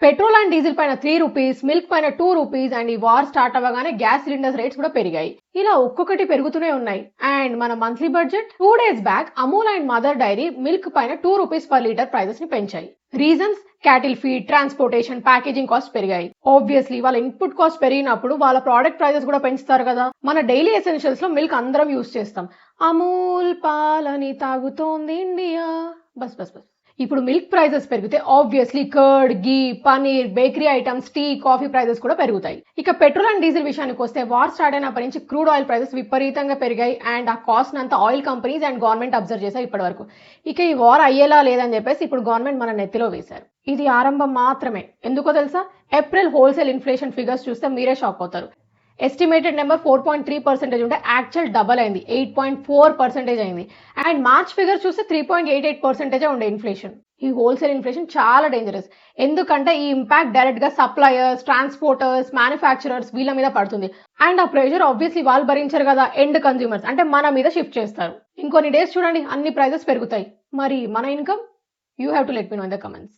Petrol and diesel పైన 3 rupees, milk పైన 2 rupees and ఈ వార్ స్టార్ట్ అవ్వగానే గ్యాస్ సిలిండర్స్ రేట్స్ కూడా పెరిగాయి. ఇలా ఒక్కొక్కటి పెరుగుతూనే ఉన్నాయి. అండ్ మన monthly budget 2 days back Amul and Mother Dairy milk పైన 2 రూపీస్ పర్ లీటర్ ప్రైజెస్ ని పెంచాయి. Reasons cattle feed, transportation, packaging cost పెరిగాయి. ఆబ్వియస్లీ వాళ్ళ ఇన్పుట్ కాస్ట్ పెరిగినప్పుడు వాళ్ళ ప్రోడక్ట్ ప్రైజెస్ కూడా పెంచుతారు కదా. మన డైలీ ఎసెన్షియల్స్ లో మిల్క్ అందరం యూస్ చేస్తాం. అమూల్ పాలని తాగుతోంది ఇండియా. Bus bus bus. ఇప్పుడు మిల్క్ ప్రైజెస్ పెరిగితే obviously curd, ghee, paneer, bakery items, tea, coffee prices కూడా పెరుగుతాయి. ఇక పెట్రోల్ అండ్ డీజిల్ విషయానికి వస్తే వార్ స్టార్ట్ అయినప్పటి నుంచి క్రూడ్ ఆయిల్ ప్రైజెస్ విపరీతంగా పెరిగాయి. అండ్ ఆ కాస్ట్ అంతా oil companies and government observe చేశారు ఇప్పటి వరకు. ఇక ఈ వార్ అయ్యేలా లేదని చెప్పేసి ఇప్పుడు గవర్నమెంట్ మన నెత్తిలో వేశారు. ఇది ఆరంభం మాత్రమే. ఎందుకో తెలుసా? ఏప్రిల్ హోల్సేల్ ఇన్ఫ్లేషన్ ఫిగర్స్ చూస్తే మీరే షాక్ అవుతారు. ఎస్టిమేటెడ్ నెంబర్ 4.3% ఉంటే యాక్చువల్ డబల్ అయింది, 8.4% అయింది. అండ్ మార్చ్ ఫిగర్ చూస్తే 3.88% ఉండే ఇన్ఫ్లేషన్. ఈ హోల్సేల్ ఇన్ఫ్లేషన్ చాలా డేంజరస్. ఎందుకంటే ఈ ఇంపాక్ట్ డైరెక్ట్ గా సప్లయర్స్, ట్రాన్స్పోర్టర్స్, మ్యానుఫ్యాక్చరర్స్ వీళ్ళ మీద పడుతుంది. అండ్ ఆ ప్రెషర్ ఆబ్వియస్లీ వాళ్ళు భరించారు కదా, ఎండ్ కన్స్యూమర్స్ అంటే మన మీద షిఫ్ట్ చేస్తారు. ఇంకొన్ని డేస్ చూడండి అన్ని ప్రైజెస్ పెరుగుతాయి. మరి మన income? You have to let me know in the comments.